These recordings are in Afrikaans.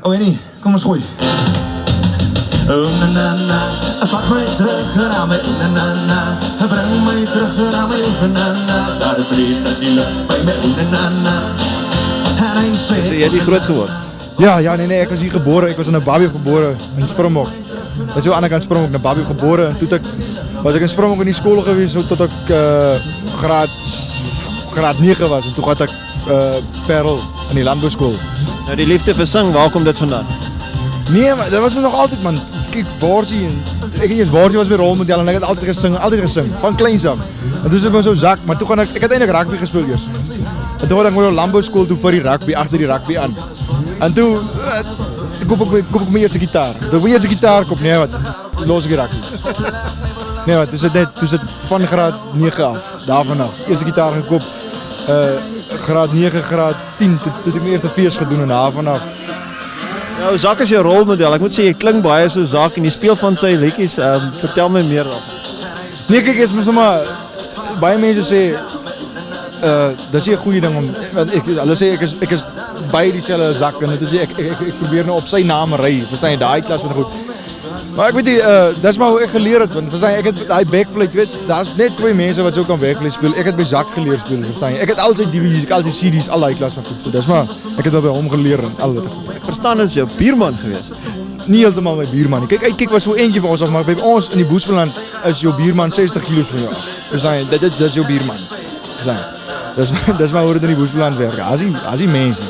Oh nee, kom ons gooi. Oh na na na, vat my terug na my na na na, bring my terug na my na na, daar is weer dat die lucht by my na na na. En hy sê, So jy het hier groot geword? Ja, nee, ek was hier gebore, ek was in 'n Babie gebore in Springbok. Dit is so aan die kant Springbok, 'n Babie gebore en toe was ek in Springbok in die skool gewees so tot ek graad 9 was en toe gaan ek Parel in die landbouskool. Nou die liefde vir sing, waar kom dit vandaan? Nee, maar dat was me nog altyd man. Kyk, Worsie en ek het eers Worsie was my rolmodel en ek het altyd gesing, van kleins af. En toe is ek maar so zak, maar toe gaan ek het eintlik rugby gespeel eers. En toe gaan ek met 'n landbouskool toe vir die rugby, agter die rugby aan. En toe koop ek my eerste gitaar. Toe my eerste gitaar koop, nee wat, los ek die rugby. Nee wat, toe sit van graad 9 af, daarvan af. Eerste gitaar gekoop, graad 9, graad 10, toe het ek my eerste fees gedoen en daarvan af. Nou, Zak is jou rolmodel. Ek moet sê, jy klink baie so Zak en jy speel van sy liedjies. Vertel my meer daarvan. Nee, kyk, is maar baie mense sê dis nie 'n goeie ding om want hulle sê ek is by dieselfde Zak en dit is ek probeer nou op sy naam ry vir sy daai klas wat goed. Maar ek weet nie dis maar hoe ek geleer het want verstaan ek het daai backflip weet daar's net twee mense wat so kan backflip speel. Ek het by Zak geleer speel, verstaan jy? Ek het al sy DVD's, al sy CD's, al daai klas van goed. So dis maar ek het by hom geleer en al wat goed. Ek verstaan dit is jou buurman gewees. Nie heeltemal my buurman nie. Kyk was so eentjie vir ons af, maar by ons in die Boesmanland is jou buurman 60 kg van jou af. Verstaan jy? Dit is jou buurman. Verstaan jy? Dis maar hoe dit in die Boesmanland werk. As die mense.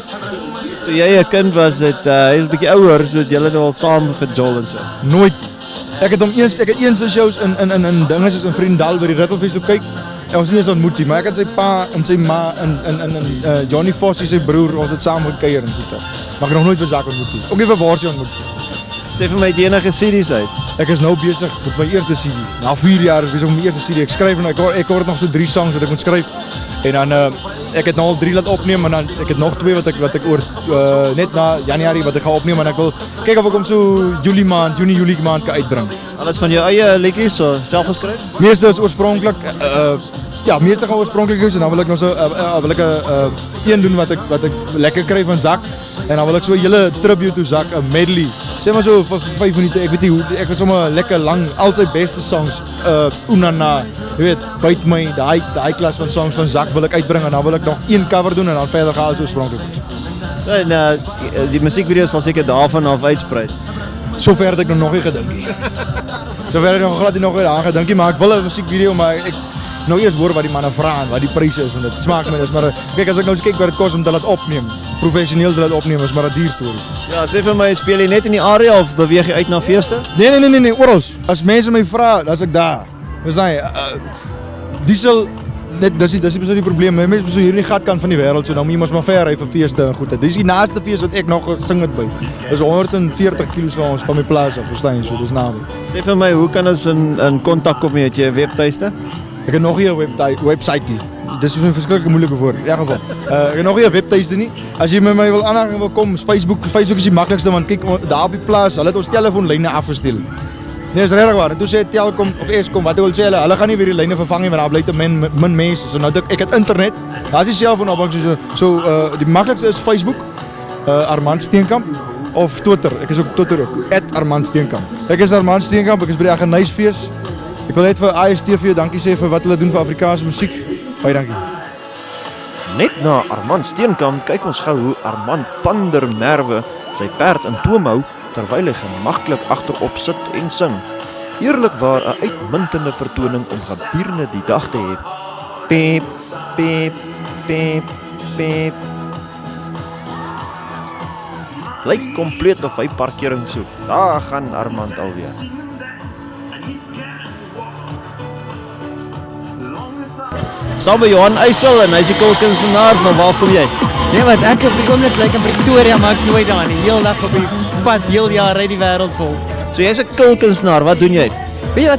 Toe jy 'n kind was, hy is 'n bietjie ouer, so het julle nou al saam gejol en so. Nooit. Ek het eens so shows in dinge soos in Vriendal by die Rittelfees op kyk. Ek was nie eens ontmoet nie, maar ek het sy pa en sy ma en Johnny Fossie sy broer, ons het saam gekuier en goeie. Maar ek het nog nooit vir Zak ontmoet nie. Ook nie vir Worsie ontmoet nie. Sê vir my, het jy enige CD's uit? Ek is nou besig met my eerste CD. Na 4 jaar is besig met my eerste CD. Ek skryf en ek hoor nog so 3 songs wat ek moet skryf. En dan ek het nou al 3 laat opneem en dan ek het nog 2 wat ek oor net na Januarie wat ek gaan opneem en ek wil kyk of ek hom so Junie maand kan uitbring. Alles van jou eie liedjies, so self geskryf? Meeste is oorspronklik ja, meeste gaan oorspronklik wees en dan wil ek nog so wil ek 'n een doen wat ek lekker kry van Zak en dan wil ek so 'n hele tribute to Zak, 'n medley. Sê maar so vir 5 minute, ek weet nie hoe ek het sommer lekker lang al sy beste songs Unana, jy weet, byt my daai klas van songs van Zak wil ek uitbring en dan wil ek nog een cover doen en dan verder gaan alles oorspronklik. En die musiekvideo sal seker daarvan af uitsprei. Sover het ek nog nie gedink nie. Sover het ek nog glad nie aan gedink nie, maar ek wil 'n musiekvideo maar ek nou eers hoor wat die manne vra en wat die pryse is want dit smaak my dis maar kyk as ek nou kyk wat dit kos om te laat opneem, professioneel te laat opneem is maar 'n duur storie. Ja, sê vir my, speel jy net in die area of beweeg jy uit na feeste? Nee, oral. As mense my vra, dan is ek daar. Verstaan jy? Diesel net dis die probleem. Mense so hier in die gatkant van die wêreld, so nou moet jy mos maar ver ry vir feeste en goed. Dis die naaste fees wat ek nog gesing het by. Dis 140 km van ons van my plaas af, verstaan jy? So dis naby. Sê vir my, hoe kan ons in kontak kom met jy webtuiste? Ek het nog nie 'n website nie. Dis 'n verskriklik moeilike woord. In elk geval. Ek het nog nie 'n webtuiste nie. As jy met my wil aanraking wil kom, Facebook is die maklikste want kyk daar op die plaas, hulle het ons telefoonlyne afgestel. Nee, is regtig waar. En toe sê Telkom of Eskom, wat wil sê hulle gaan nie weer die lyne vervang nie want daar bly te min mense. So nou ek het internet. Daar's die selfoonopbang so die maklikste is Facebook, Armand Steenkamp of Twitter. Ek is op Twitter ook, @ArmandSteenkamp. Ek is Armand Steenkamp, ek is by die Aggeneysfees. Ek wil net vir ASTV dankie sê vir wat hulle doen vir Afrikaanse musiek. Baie dankie. Net na Armand Steenkamp kyk ons gou hoe Armand van der Merwe sy perd in toom hou terwyl hy gemaklik agterop sit en sing. Eerlikwaar 'n uitmuntende vertoning om gedurende die dag te hê. Piep, piep, piep, piep. Lyk kompleet of hy parkering soek. Daar gaan Armand alweer. Staan by Johan Eysel en hy's die kulkunstenaar. Van waar kom jy? Nee, wat ek op die oomblik bly in Pretoria, maar ek's nooit daar nie. Heel dag op die pad, heel jaar ry die wêreld vol. So jy's 'n kulkunstenaar, wat doen jy? Weet jy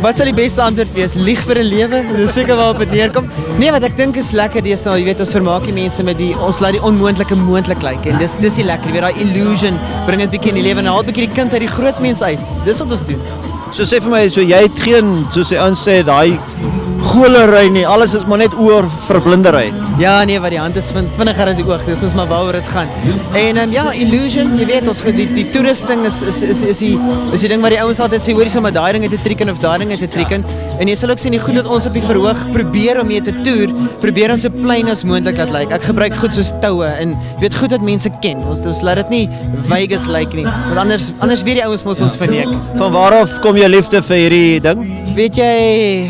wat sal die beste antwoord wees? Lieg vir 'n lewe? Dis seker waarop dit neerkom. Nee, wat ek dink is lekker deesdae, jy weet ons vermaak die mense met ons laat die onmoontlike moontlik lyk en dis die lekker, jy weet daai illusion bring dit bietjie in die lewe en haal bietjie die kind uit die groot mens uit. Dis wat ons doen. So sê vir my, so jy het geen, soos hy aan sê, daai golery nie, alles is maar net oor verblindery. Ja, nee, wat die hand is vinniger as die oog. Dis ons maar waaroor dit gaan. En ja, Illusion, jy weet, ons die toerusting is die ding wat die ouens altyd sê, hoor jy sommer daai dinge te trikken of daai dinge te trikken. En jy sal ook sien die goed wat ons op die verhoog probeer om mee te toer, probeer ons so plain as moontlik laat lyk. Ek gebruik goed soos toue en weet goed dat mense ken. Ons laat dit nie Vegas lyk nie. Want anders weet die ouens mos ons verneek. Van waar af kom jou liefde vir hierdie ding? Weet jy,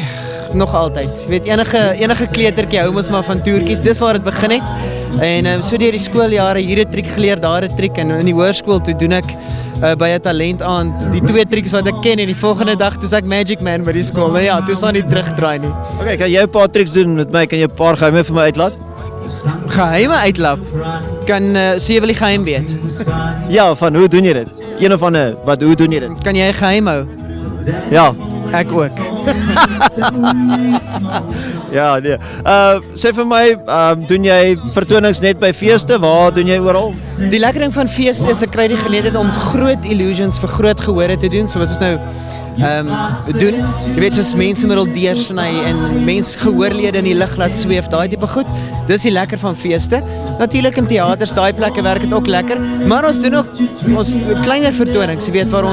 nog altyd. Weet enige kleutertjie hou ons maar van toertjies. Dis waar dit begin het. En so deur die skooljare hier 'n triek geleer, daar 'n triek en in die hoërskool toe doen ek by 'n talentaand die 2 trieks wat ek ken en die volgende dag toe ek Magic Man by die skool. Nou ja, toe sal nie terugdraai nie. Okay, kan jy 'n paar triks doen met my? Kan jy 'n paar geheime vir my uitlaat? Geheime uitlap. So jy wil die geheim weet. Ja, van hoe doen jy dit? Een of ander, hoe doen jy dit? Kan jy geheim hou? Ja. Ek ook. Ja, nee. Sê vir my, doen jy vertonings net by feeste? Waar doen jy oral? Die lekker ding van feeste is ek kry die geleentheid om groot illusions vir groot gehore te doen. So wat ons nou doen, jy weet soos mense middel deursny en mens gehoorlede in die lug laat sweef, daai tipe goed. Dis die lekker van feeste. Natuurlik in teaters, daai plekke werk dit ook lekker, maar ons doen ook ons kleiner vertonings, jy weet waar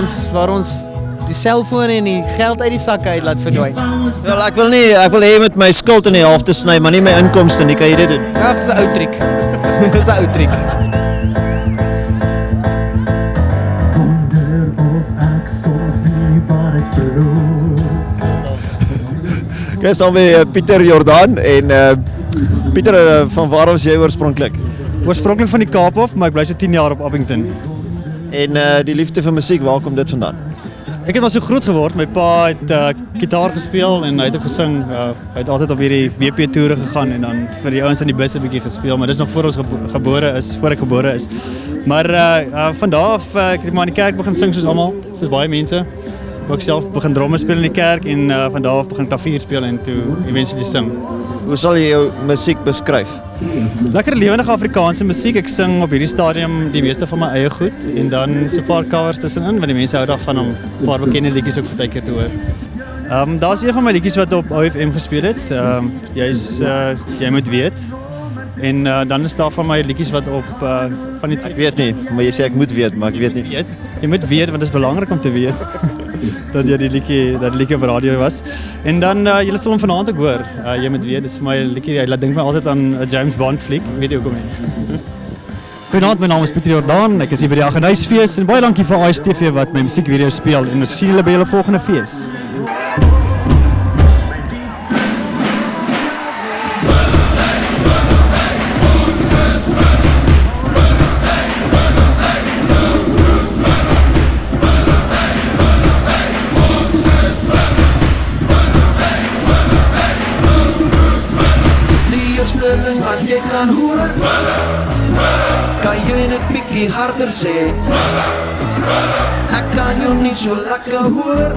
ons die selfoon en die geld uit die sakke uit laat verdwyn. Wel, ek wil hê met my skuld in die helfte sny, maar nie my inkomste nie. Kan jy dit doen? Ag, dis 'n ou triek. Dis 'n ou triek. Wonder of ek soms nie wat ek verloor. Ek is dan by Pieter Jordan en Pieter, van waar is jy oorspronklik? Oorspronklik van die Kaap af, maar ek bly so 10 jaar op Abington. En die liefde vir musiek, waar kom dit vandaan? Ek het maar so groot geword. My pa het gitaar gespeel en hy het ook gesing. Hy het altyd op hierdie WP toere gegaan en dan vir die ouens in die bus 'n bietjie gespeel, maar dis nog voor ons voor ek gebore is. Maar van daar af ek het maar in die kerk begin sing soos almal, soos baie mense. Ek self begin drums speel in die kerk en van daar af begin klavier speel en toe eventually sing. Hoe sal jy jou musiek beskryf? Lekker lewendige Afrikaanse musiek. Ek sing op hierdie stadium die meeste van my eie goed en dan so 'n paar covers tussenin want die mense hou daarvan om 'n paar bekende liedjies ook partykeer te hoor. Daar's een van my liedjies wat op OFM gespeel het. Jy moet weet. En dan is daar van my liedjies wat op van die Ek weet nie, maar jy sê ek moet weet, maar ek weet nie. Jy moet weet want dit is belangrik om te weet dat jy die liedjie op radio was. En dan julle sal hom vanaand ook hoor. Jy moet weet, dis vir my 'n liedjie, hy laat dink my altyd aan 'n James Bond fliek. Weet jy hoekom nie? Goeienaand, my naam is Pieter Jordan. Ek is hier by die Aggenuysfees en baie dankie vir ASTV wat my musiekvideo speel en ons sien julle by julle volgende fees. Ding wat jy kan hoor, kan jy net bietjie harder sê. Ek kan jou nie so lekker hoor,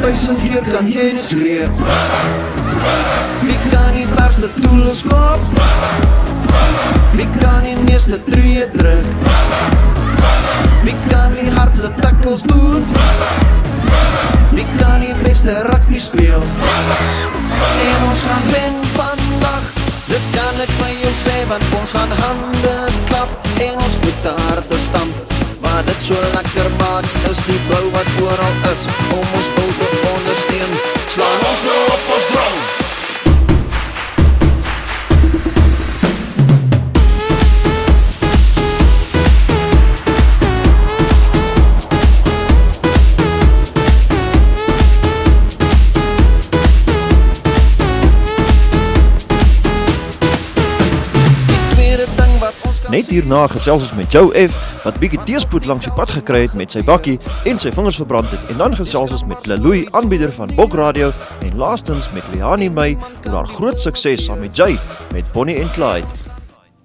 1000 keer kan jy dit skree. Wie kan die verste toels koop? Wie kan die meeste tree druk? Wie kan die hardste tackles doen? Wie kan die beste rugby speel? En ons gaan wen vandag, dit kan ek van jou sê, want ons gaan hande klap en ons voete harder stamp. Wat dit so lekker maak, is die blou wat oral is, om ons bou te ondersteun, slaan ons nou op ons drum. Net hierna gesels ons met Joe F wat bietjie teëspoed langs die pad gekry het met sy bakkie en sy vingers verbrand het en dan gesels ons met Lalui, aanbieder van Bok Radio en laastens met Liani May oor haar groot sukses saam met Jay met Bonnie and Clyde.